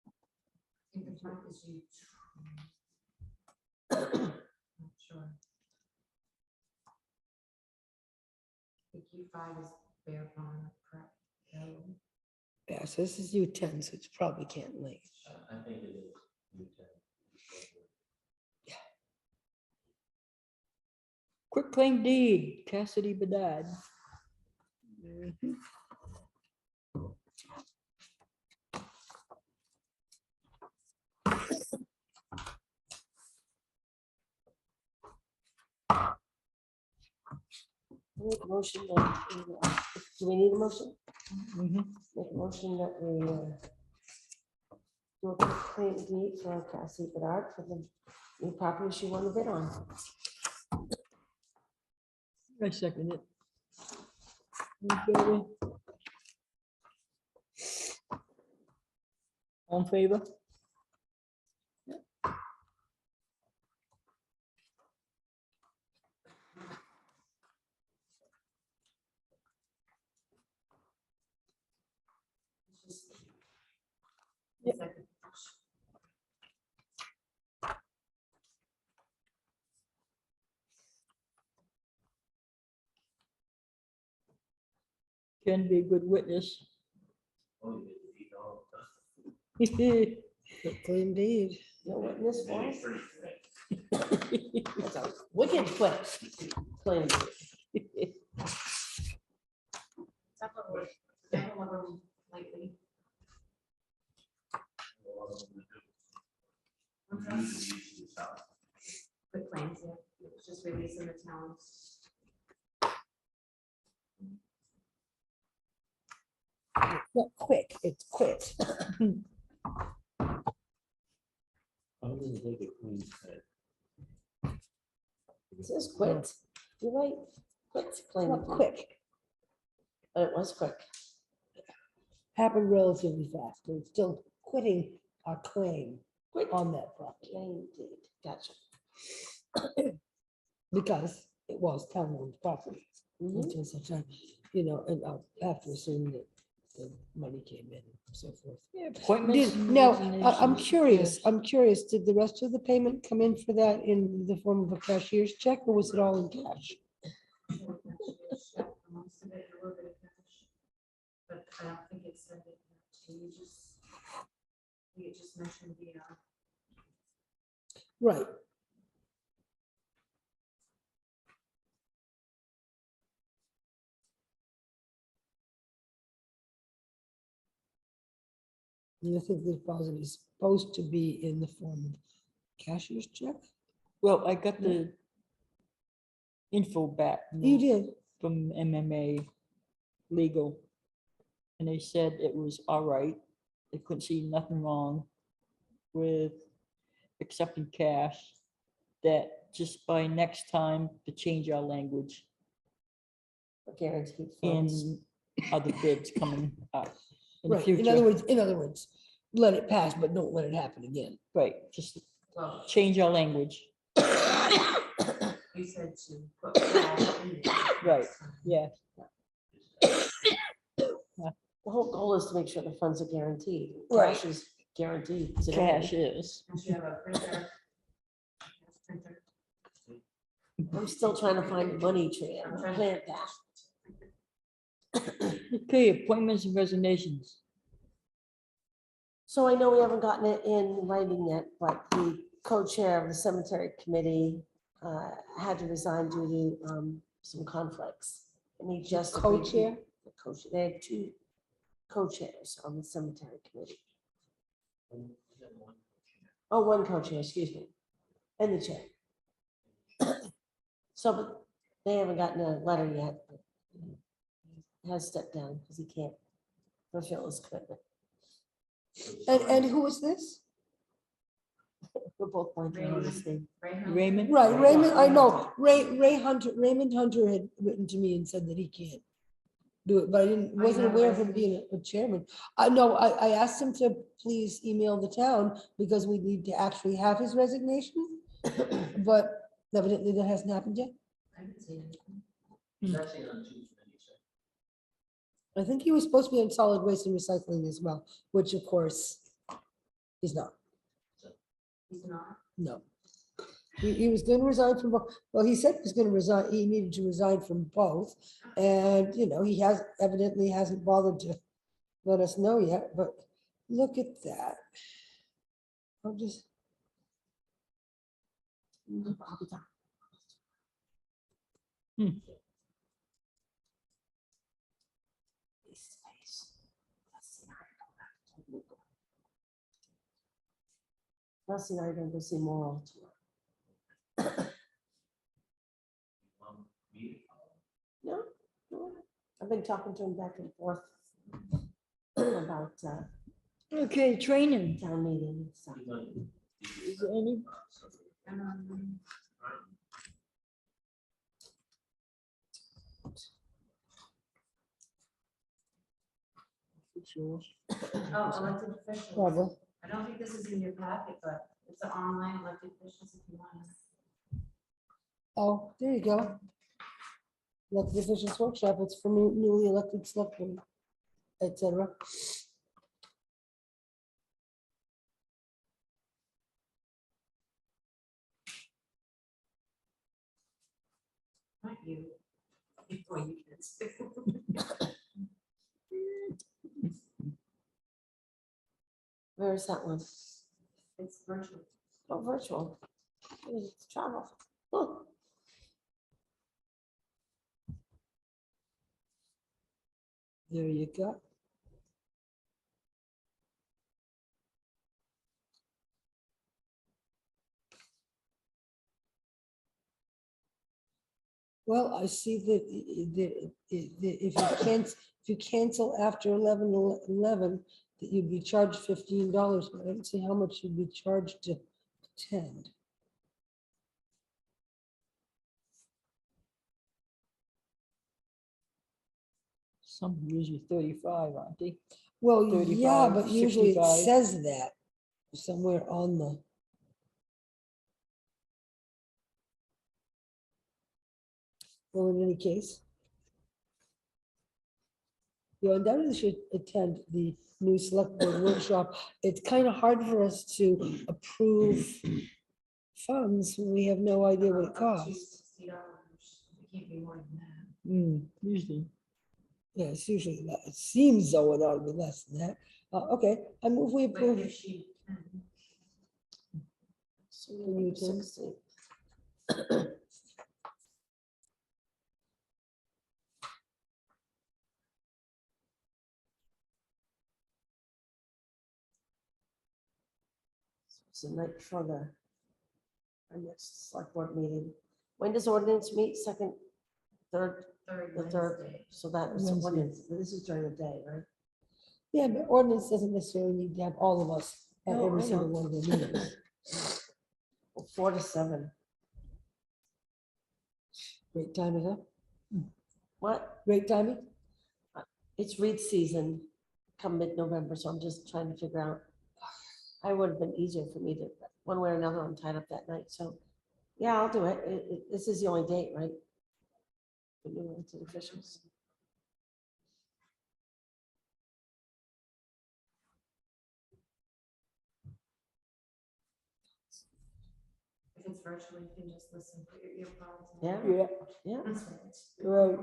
I think the front is U. Not sure. I think U5 is Bear Pond, correct? No. Yeah, so this is U10, so it's probably Canton Lake. I think it is. U10. Quick claim deed, Cassidy Bedard. make a motion that, do we need a motion? Mhm. Make a motion that we do a quick claim deed for Cassie Bedard for the new property she won the bid on. I second it. All in favor? All in favor? It's just- Yep. Second. Can be a good witness. Oh, you get the deed on Indeed. You know what this Maybe was? pretty quick. That's a wicked quick. Plain. Lately. Usually use this out. Quick claims, yeah, it was just releasing the towns. Not quick, it's quit. It says quit. You're right. Quit It's claim. not quick. But it was quick. Happened relatively fast. We're still quitting our claim Quit. on that property Claim deed. Gotcha. because it was town-owned property Mhm. until such time, you know, and I'll have to assume that the money came in and so forth. Appointments. and Now, I'm resignations. curious, did the rest of the payment come in for that in the form of a cashier's check or was it all in cash? Most of it, a little bit of cash. But I don't think it said it, you just, you just mentioned the, Right. And I think the deposit is supposed to be in the form of cashier's check. Well, I got the info back. You did. From MMA legal. And they said it was all right. They couldn't see nothing wrong with accepting cash. That just by next time to change our language Guaranteed funds. in other bids coming up. In the Right. In other words, let it pass, but don't let it happen again. Right, just well, change our language. you said to put cash in there. Right, yeah. The whole goal is to make sure the funds are guaranteed. Right. Cash is guaranteed. today. Cash is. And you have a printer. Printer. I'm still trying to find the money tree. I'm I'm trying trying to plant that. Okay, appointments and resignations. So I know we haven't gotten it in writing yet, but the co-chair of the cemetery committee had to resign due to some conflicts. And he just. agreed to- Co-chair? the co-chair. They had two co-chairs on the cemetery committee. Oh, one co-chair, excuse me, and the chair. So, but they haven't gotten a letter yet. But he has stepped down because he can't fulfill his commitment. And who is this? We're both blanking on his name. Raymond? Right, Raymond, I know, Raymond Hunter had written to me and said that he can't do it, but I wasn't aware of him being a chairman. I know, I asked him to please email the town because we need to actually have his resignation. But evidently that hasn't happened yet. I haven't seen it. That's it on Tuesday. I think he was supposed to be on solid waste and recycling as well, which of course he's not, He's not. no. He was going to resign from, well, he said he was going to resign, he needed to resign from both. And, you know, he has evidently hasn't bothered to let us know yet, but look at that. I'll just, Rusty and I are going to go see Moral tomorrow. No, no, I've been talking to him back and forth about Okay, training. town meeting and stuff. Is there any? It's yours. Oh, elected officials. Barbara. I don't think this is in your packet, but it's an online elected officials if you want. Oh, there you go. Elected officials workshop, it's for newly elected selectmen, et cetera. Not you. Before you can speak. Where is that one? It's virtual. Oh, virtual. It's travel. Huh. There you go. Well, I see that if you cancel after 11, that you'd be charged $15, but I don't see how much you'd be charged to attend. Some usually 35, aren't they? Well, yeah, 35, but usually it 65. says that somewhere on the. Well, in any case, you undoubtedly should attend the new select board workshop. It's kind of hard for us to approve funds when we have no idea what it Up to costs. $60. It can't be more than that. Usually. Yeah, it's usually, it seems though it ought to be less than that. Okay, I move we But approve. if she can, So Can you you attend? 60. It's the night before our next select board meeting. When does ordinance meet? Second, third, third the third? Wednesday. So that is Wednesday. ordinance. This is during the day, right? Yeah, but ordinance doesn't necessarily need to have all of us at No, every I single know. one of their meetings. 4 to 7. Great timing, huh? What? Great timing? It's read season come mid-November, so I'm just trying to figure out. I would have been easier for me to, one way or another, I'm tied up that night, so, yeah, I'll do it. This is the only date, right? The new elected officials. If it's virtual, you can just listen for your earphones. Yeah. Yeah, Yeah, That's it. right.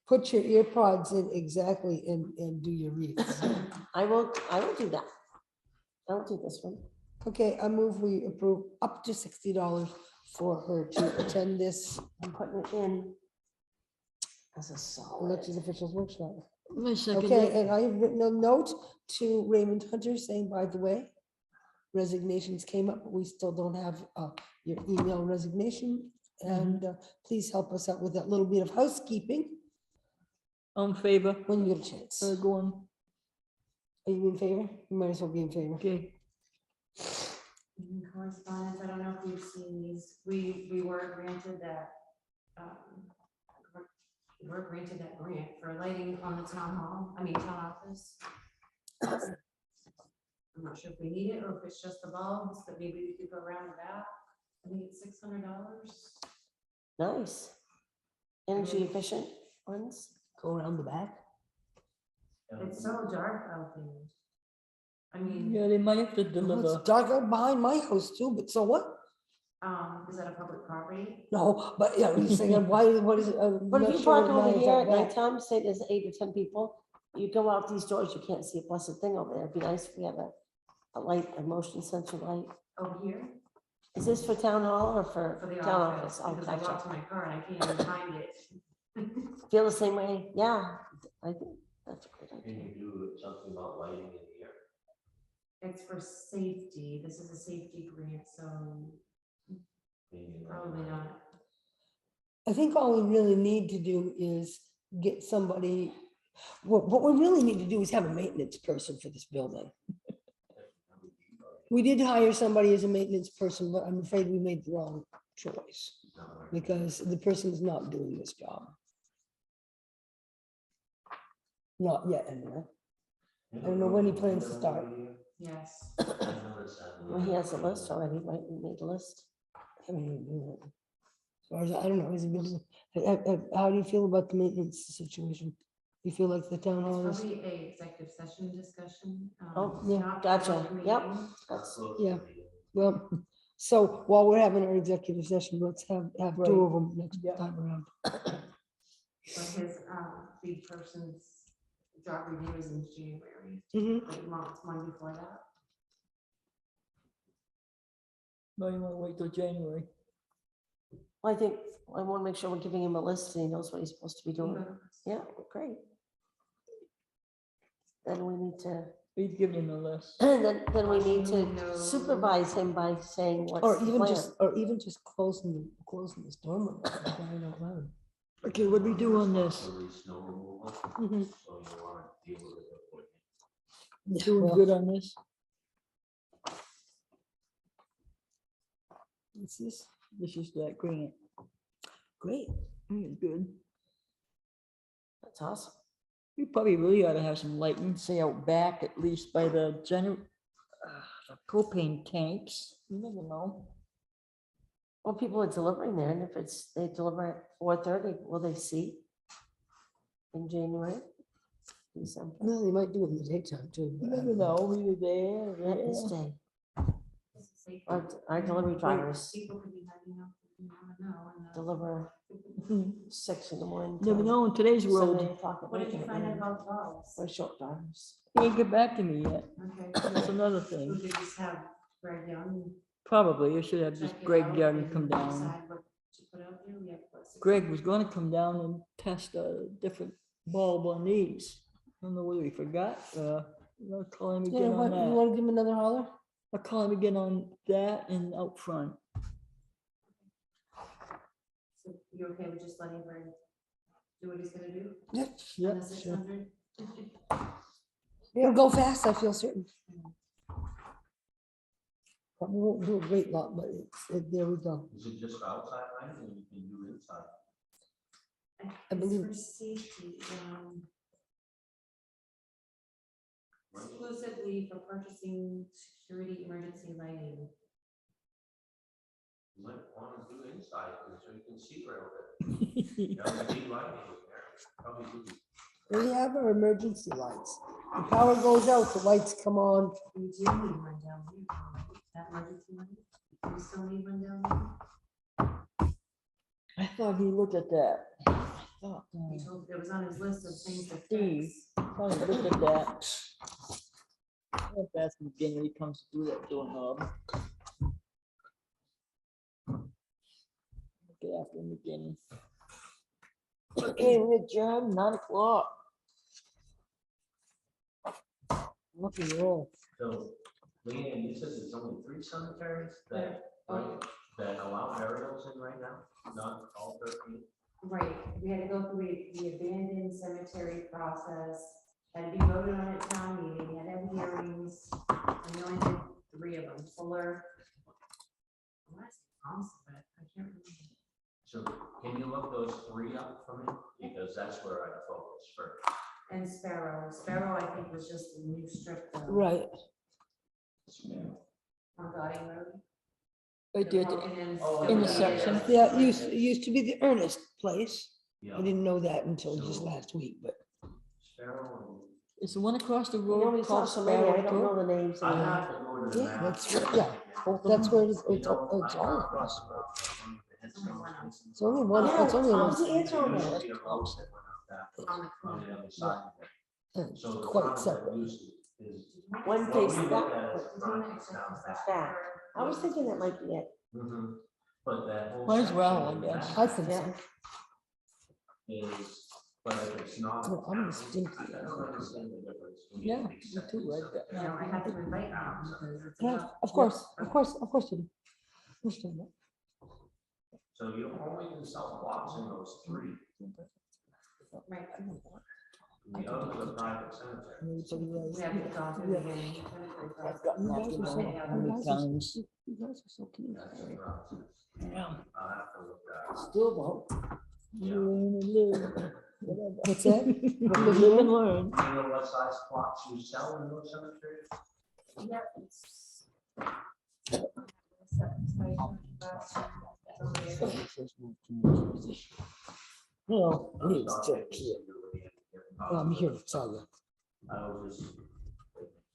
Put your ear pods in exactly and do your reads. I will do that. I'll do this one. Okay, I move we approve up to $60 for her to attend this I'm putting it in as a solid. elected officials workshop. I second Okay, it. and I have written a note to Raymond Hunter saying, by the way, resignations came up, but we still don't have your email resignation. And please help us out with that little bit of housekeeping On favor, when you get a chance. go on. Are you in favor? You might as well be in favor. Okay. In correspondence, I don't know if you've seen these, we were granted that, we're granted that grant for lighting on the town hall, town office. I'm not sure if we need it or if it's just the bulbs, but maybe we could go around the back. I think it's $600. Nice. Energy efficient ones. Go around the back. It's so dark out there. I mean, Yeah, they might have to Well, deliver. it's dark out behind my house too, but so what? is that a public property? No, but yeah, I'm saying, why, what is it? I'm But if not you sure park what mine over is here out at back. nighttime, say there's 8 or 10 people, you go out these doors, you can't see a blessed thing over there. It'd be nice if we had a light, a motion sensor light. Over here? Is this for town hall or For for the town office, office? Oh, because I gotcha. walked to my car and I can't even find it. Feel the same way? Yeah, I think that's a great Can idea. you do something about lighting in here? It's for safety. This is a safety grant, so Maybe probably not. I think all we really need to do is get somebody, what we really need to do is have a maintenance person for this building. We did hire somebody as a maintenance person, but I'm afraid we made the wrong choice because the person is not doing this job. Not yet, anyway. I don't know when he plans to start. Yes. Well, he has a list already, right? We made a list. I mean, as far as I don't know, is it, how do you feel about the maintenance situation? You feel like the town hall It's is, probably a executive session discussion. Oh, it's yeah, not gotcha. public Yep. meeting, That's, Yeah. well, so while we're having our executive session, let's have Right. two of them next Yeah. time around. But his, lead person's job review is in January, Mhm. like month, one before that. No, you wanna wait till January? I think, I want to make sure we're giving him a list and he knows what he's supposed to be doing. Mhm. Yeah, great. Then we need to, We've given him a list. then we need to No. supervise him by saying what's Or the even plan. just, or even just closing this dormer. for crying out loud. Okay, what do we do on this? Snow removal, Mhm. so you wanna deal with it before. Yeah, Doing well, good on this? what's this? This is that grant. Great. Good. That's awesome. We probably really ought to have some lighting, say out back, at least by the the propane tanks. You never know. Well, people are delivering there, and if they deliver at 4:30, will they see? In January? December? No, they might do it in the daytime too. You but I never don't know, either there or That is there. day. It's a safety. Our delivery drivers People could be hiding out, you never know. And, deliver Mhm. 6 in the morning. Never till know in today's 7, world. 8 o'clock at What night did you and find out then about dogs? we're short drivers. He ain't get back to me yet. Okay. That's another We thing. could just have Greg Young. Probably, I should have just check it Greg out Young and come down. decide what to put out there. We have, what, 6 Greg was gonna come down and test a different bulb on these. I don't know whether he forgot, I'll call him Yeah, again on what, you that. want to give him another holler? I'll call him again on that and out front. So you okay with just letting Greg do what he's gonna do? Yep. On Yep, the sure. 600? It'll go fast, I feel certain. Probably won't do a great lot, but there we go. Is it just outside lighting or you can do inside? I believe For safety, exclusively for purchasing security emergency lighting. You might wanna do inside, so you can see real good. LED lighting in there, probably would be. we have our emergency lights. The power goes out, the lights come on. We do need one down here. That emergency lighting. Do we still need one down there? I thought he looked at that. I thought, He told, it was on his list of things to Steve. fix. I thought he looked at that. I'll ask him again when he comes to do that doorknob. Okay, after him again. Okay, we're adjourned, 9 o'clock. Look at roll. So, Leanne, you said there's only 3 cemeteries that allow burials in right now, not all 13? Right, we had to go through the abandoned cemetery process, had to be voted on at town meeting, had to have hearings, and we only did 3 of them, Fuller. I wanna say Thompson, but I can't remember. So can you look those 3 up for me? Because that's where I focus first. And Sparrow, I think was just a new strip. though, Right. On Gauding Road. Right there, The at the broken ends Oh, still intersection. there. Yeah, it used to be the Ernest place. Yeah. I didn't know that until just last week, but Sparrow It's the one across the You know, road we saw called so many, I Sparrow don't know Brook. the names. and of I them. have to go to the yeah, map. that's, yeah, that's where it's, You it's know, it's I all talked across. about the one with the headstones. It's only one, Yeah, it's only I one. was answering There that. used to be a road that went up that On the on corner. the other side of it. It's So the quite front that separate. used to is. One what face we look that, at as There's front one is that down says back. back. I was thinking that might be it. Mhm. But that whole. Might as section well, I in the guess. back I think Yeah. so. Is, but if it's not. Well, I'm town, distinctly I don't understand the difference. when you Yeah, me accept too, right something. there. You know, I had to invite them because it's Yeah, about. of course, of course, of course you do. Of course you do. So you only can sell plots in those 3. Right. The others are private cemetery. We have to go through the beginning. I've gotten that You guys one are so- how many times. You guys are so cute. That's the process. Yeah. I'll have to look that up. Still though. Yeah. Whatever. What's that? Live and learn. Do you know what size plots you sell in those cemeteries? Yeah, it's- Well, I was he's talking still to cute. somebody and Well, I'm here to tell you. I was just